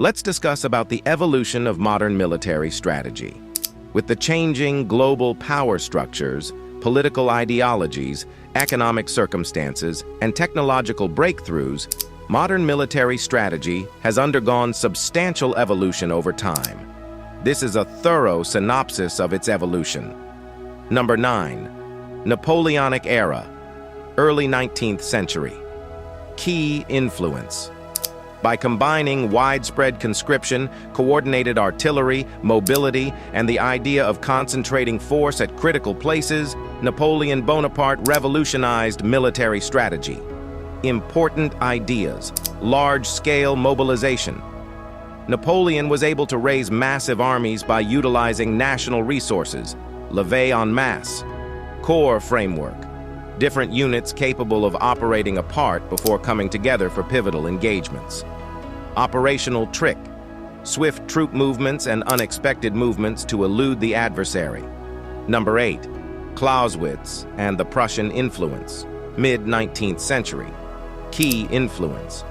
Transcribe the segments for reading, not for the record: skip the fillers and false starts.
Let's discuss about the evolution of modern military strategy. With the changing global power structures, political ideologies, economic circumstances, and technological breakthroughs, modern military strategy has undergone substantial evolution over time. This is a thorough synopsis of its evolution. Number 9. Napoleonic Era, early 19th century. Key influence. By combining widespread conscription, coordinated artillery, mobility, and the idea of concentrating force at critical places, Napoleon Bonaparte revolutionized military strategy. Important ideas, large-scale mobilization. Napoleon was able to raise massive armies by utilizing national resources, levée en masse, corps framework, different units capable of operating apart before coming together for pivotal engagements. Operational trick, swift troop movements and unexpected movements to elude the adversary. Number 8. Clausewitz and the Prussian Influence, mid-19th century. Key influence.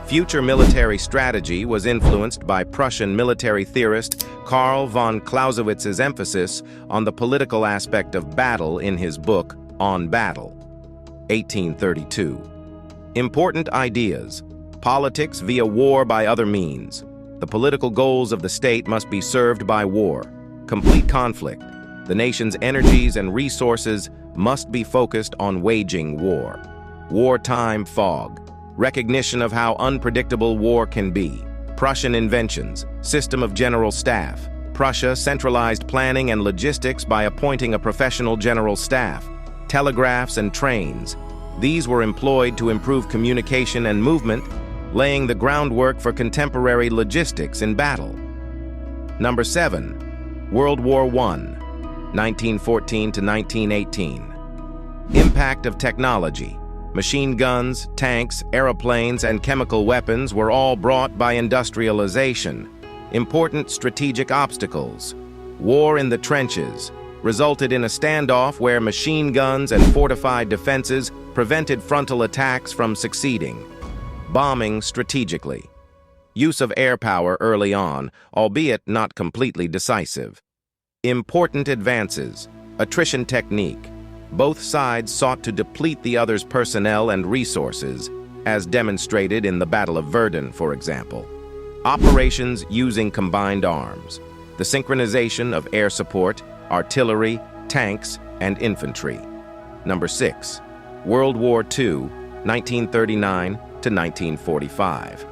Future military strategy was influenced by Prussian military theorist Karl von Clausewitz's emphasis on the political aspect of battle in his book, On Battle, 1832. Important ideas. Politics via war by other means. The political goals of the state must be served by war. Complete conflict. The nation's energies and resources must be focused on waging war. Wartime fog. Recognition of how unpredictable war can be. Prussian inventions. System of general staff. Prussia centralized planning and logistics by appointing a professional general staff. Telegraphs and trains. These were employed to improve communication and movement, laying the groundwork for contemporary logistics in battle. Number 7. World War I, 1914 to 1918. Impact of technology. Machine guns, tanks, aeroplanes, and chemical weapons were all brought by industrialization. Important strategic obstacles. War in the trenches resulted in a standoff where machine guns and fortified defenses prevented frontal attacks from succeeding. Bombing strategically. Use of air power early on, albeit not completely decisive. Important advances. Attrition technique. Both sides sought to deplete the other's personnel and resources, as demonstrated in the Battle of Verdun, for example. Operations using combined arms. The synchronization of air support, artillery, tanks, and infantry. Number 6. World War II, 1939 to 1945.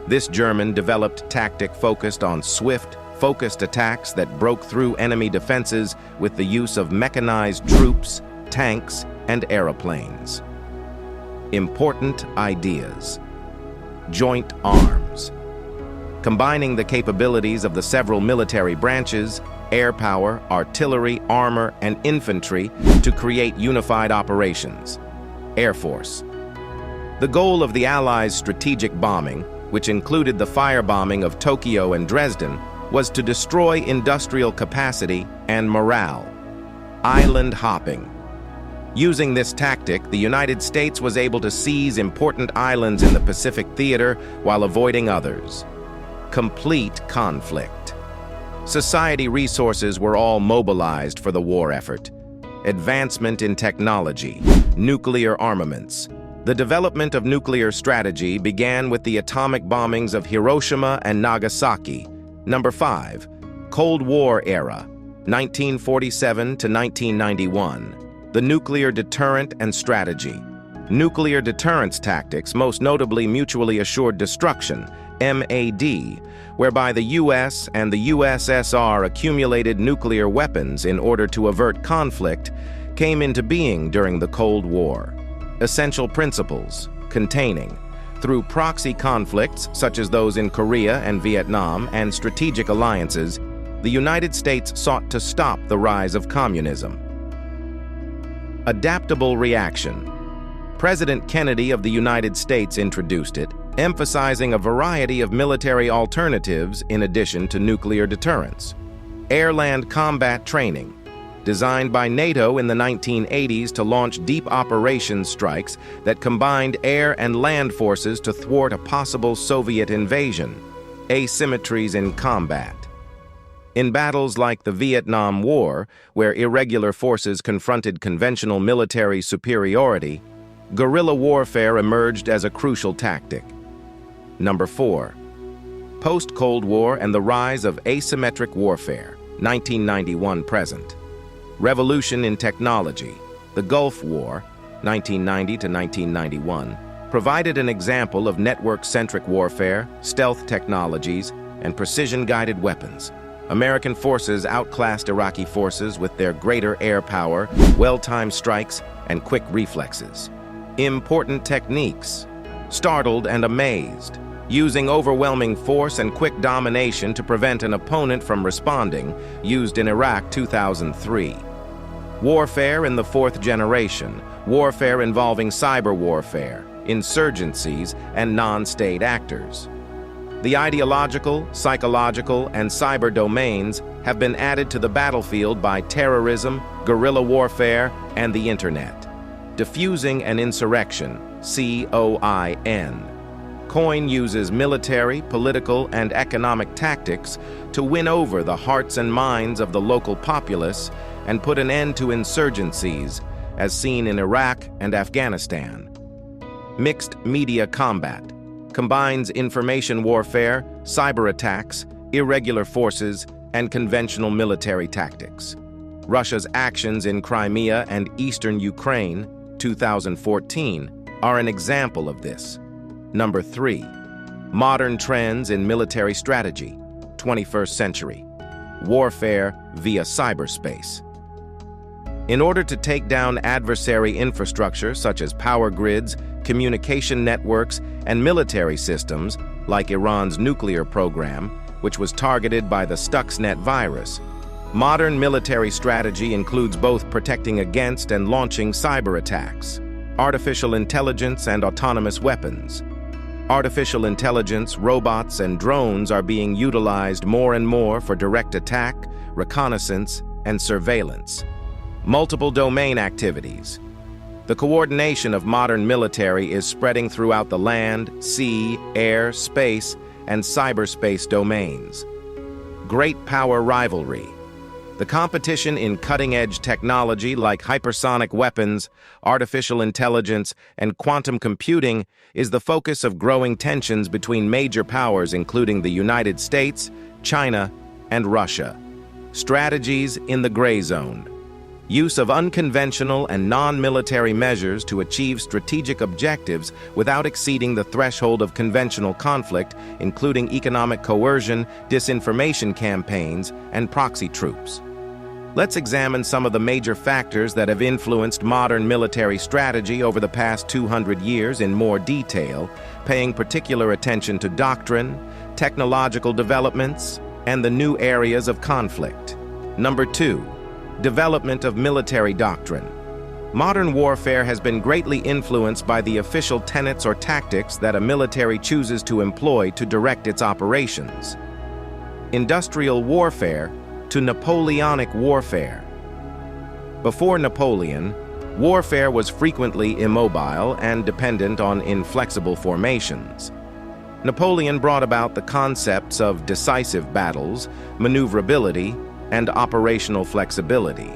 This German developed tactic focused on swift, focused attacks that broke through enemy defenses with the use of mechanized troops, tanks, and aeroplanes. Important ideas. Joint arms. Combining the capabilities of the several military branches, air power, artillery, armor, and infantry to create unified operations. Air Force. The goal of the Allies' strategic bombing, which included the firebombing of Tokyo and Dresden, was to destroy industrial capacity and morale. Island hopping. Using this tactic, the United States was able to seize important islands in the Pacific theater while avoiding others. Complete conflict. Society resources were all mobilized for the war effort. Advancement in technology, nuclear armaments. The development of nuclear strategy began with the atomic bombings of Hiroshima and Nagasaki. Number 5. Cold War Era, 1947 to 1991. The nuclear deterrent and strategy. Nuclear deterrence tactics, most notably mutually assured destruction, MAD, whereby the US and the USSR accumulated nuclear weapons in order to avert conflict, came into being during the Cold War. Essential principles, containing, through proxy conflicts such as those in Korea and Vietnam and strategic alliances, the United States sought to stop the rise of communism. Adaptable reaction. President Kennedy of the United States introduced it, emphasizing a variety of military alternatives in addition to nuclear deterrence. Air-land combat training. Designed by NATO in the 1980s to launch deep operations strikes that combined air and land forces to thwart a possible Soviet invasion. Asymmetries in combat. In battles like the Vietnam War, where irregular forces confronted conventional military superiority, guerrilla warfare emerged as a crucial tactic. Number 4. Post-Cold War and the rise of asymmetric warfare, 1991-present. Revolution in technology. The Gulf War, 1990 to 1991, provided an example of network-centric warfare, stealth technologies, and precision-guided weapons. American forces outclassed Iraqi forces with their greater air power, well-timed strikes, and quick reflexes. Important techniques. Startled and amazed, using overwhelming force and quick domination to prevent an opponent from responding, used in Iraq 2003. Warfare in the fourth generation, warfare involving cyber warfare, insurgencies, and non-state actors. The ideological, psychological, and cyber domains have been added to the battlefield by terrorism, guerrilla warfare, and the internet. Diffusing an insurrection, COIN. COIN uses military, political, and economic tactics to win over the hearts and minds of the local populace and put an end to insurgencies, as seen in Iraq and Afghanistan. Mixed media combat. Combines information warfare, cyber attacks, irregular forces, and conventional military tactics. Russia's actions in Crimea and eastern Ukraine, 2014, are an example of this. Number 3. Modern trends in military strategy, 21st century. Warfare via cyberspace. In order to take down adversary infrastructure such as power grids, communication networks, and military systems, like Iran's nuclear program, which was targeted by the Stuxnet virus, modern military strategy includes both protecting against and launching cyber attacks, artificial intelligence, and autonomous weapons. Artificial intelligence, robots, and drones are being utilized more and more for direct attack, reconnaissance, and surveillance. Multiple domain activities. The coordination of modern military is spreading throughout the land, sea, air, space, and cyberspace domains. Great power rivalry. The competition in cutting-edge technology like hypersonic weapons, artificial intelligence, and quantum computing is the focus of growing tensions between major powers including the United States, China, and Russia. Strategies in the gray zone. Use of unconventional and non-military measures to achieve strategic objectives without exceeding the threshold of conventional conflict, including economic coercion, disinformation campaigns, and proxy troops. Let's examine some of the major factors that have influenced modern military strategy over the past 200 years in more detail, paying particular attention to doctrine, technological developments, and the new areas of conflict. Number 2. Development of military doctrine. Modern warfare has been greatly influenced by the official tenets or tactics that a military chooses to employ to direct its operations. Industrial warfare to Napoleonic warfare. Before Napoleon, warfare was frequently immobile and dependent on inflexible formations. Napoleon brought about the concepts of decisive battles, maneuverability, and operational flexibility.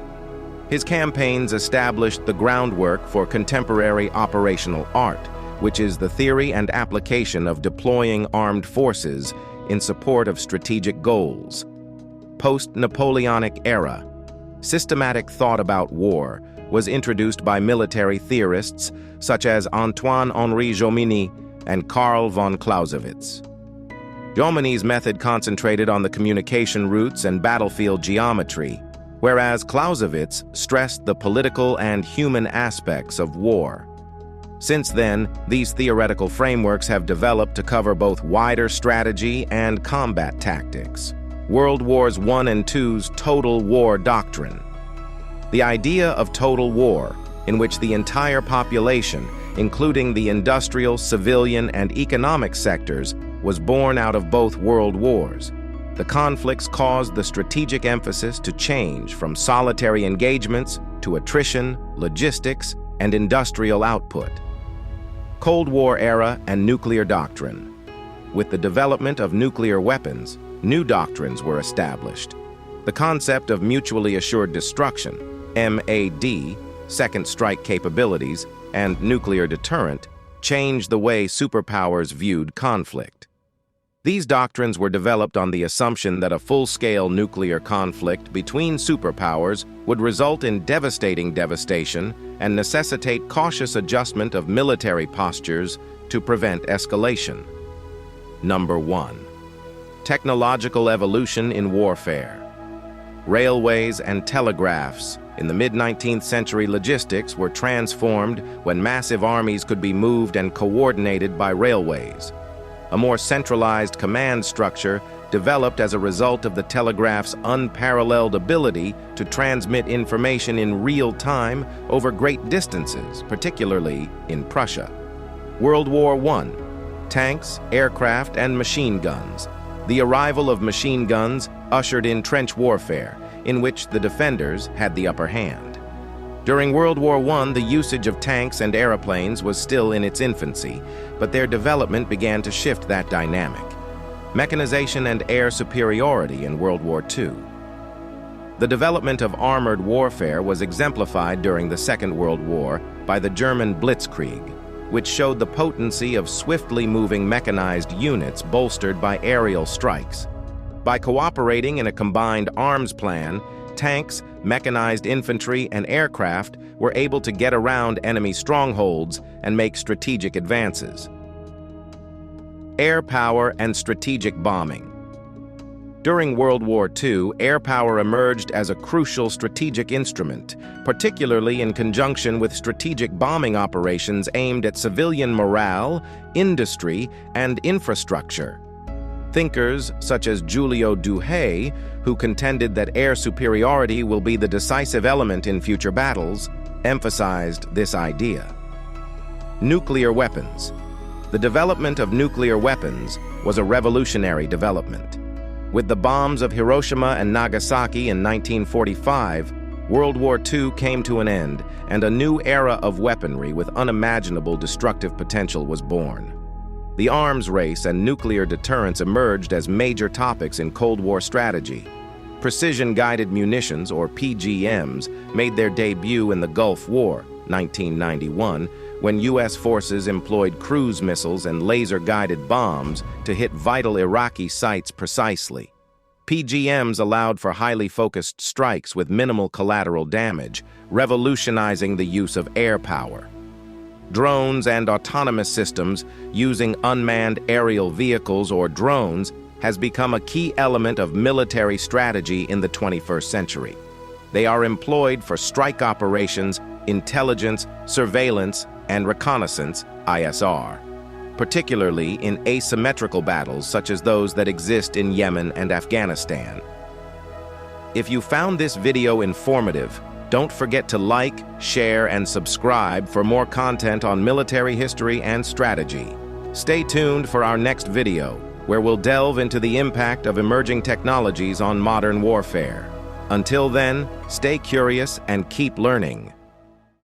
His campaigns established the groundwork for contemporary operational art, which is the theory and application of deploying armed forces in support of strategic goals. Post-Napoleonic Era. Systematic thought about war was introduced by military theorists such as Antoine-Henri Jomini and Karl von Clausewitz. Jomini's method concentrated on the communication routes and battlefield geometry, whereas Clausewitz stressed the political and human aspects of war. Since then, these theoretical frameworks have developed to cover both wider strategy and combat tactics. World Wars I and II's total war doctrine. The idea of total war, in which the entire population, including the industrial, civilian, and economic sectors, was born out of both world wars. The conflicts caused the strategic emphasis to change from solitary engagements to attrition, logistics, and industrial output. Cold War era and nuclear doctrine. With the development of nuclear weapons, new doctrines were established. The concept of mutually assured destruction, MAD, second strike capabilities, and nuclear deterrent changed the way superpowers viewed conflict. These doctrines were developed on the assumption that a full-scale nuclear conflict between superpowers would result in devastating devastation and necessitate cautious adjustment of military postures to prevent escalation. Number 1. Technological evolution in warfare. Railways and telegraphs in the mid-19th century logistics were transformed when massive armies could be moved and coordinated by railways. A more centralized command structure developed as a result of the telegraph's unparalleled ability to transmit information in real time over great distances, particularly in Prussia. World War I. Tanks, aircraft, and machine guns. The arrival of machine guns ushered in trench warfare, in which the defenders had the upper hand. During World War I, the usage of tanks and airplanes was still in its infancy, but their development began to shift that dynamic. Mechanization and air superiority in World War II. The development of armored warfare was exemplified during the Second World War by the German Blitzkrieg, which showed the potency of swiftly moving mechanized units bolstered by aerial strikes. By cooperating in a combined arms plan, tanks, mechanized infantry, and aircraft were able to get around enemy strongholds and make strategic advances. Air power and strategic bombing. During World War II, air power emerged as a crucial strategic instrument, particularly in conjunction with strategic bombing operations aimed at civilian morale, industry, and infrastructure. Thinkers such as Giulio Douhet, who contended that air superiority will be the decisive element in future battles, emphasized this idea. Nuclear weapons. The development of nuclear weapons was a revolutionary development. With the bombs of Hiroshima and Nagasaki in 1945, World War II came to an end, and a new era of weaponry with unimaginable destructive potential was born. The arms race and nuclear deterrence emerged as major topics in Cold War strategy. Precision-guided munitions, or PGMs, made their debut in the Gulf War, 1991, when U.S. forces employed cruise missiles and laser-guided bombs to hit vital Iraqi sites precisely. PGMs allowed for highly focused strikes with minimal collateral damage, revolutionizing the use of air power. Drones and autonomous systems using unmanned aerial vehicles or drones has become a key element of military strategy in the 21st century. They are employed for strike operations, intelligence, surveillance, and reconnaissance, ISR, particularly in asymmetrical battles such as those that exist in Yemen and Afghanistan. If you found this video informative, don't forget to like, share, and subscribe for more content on military history and strategy. Stay tuned for our next video, where we'll delve into the impact of emerging technologies on modern warfare. Until then, stay curious and keep learning.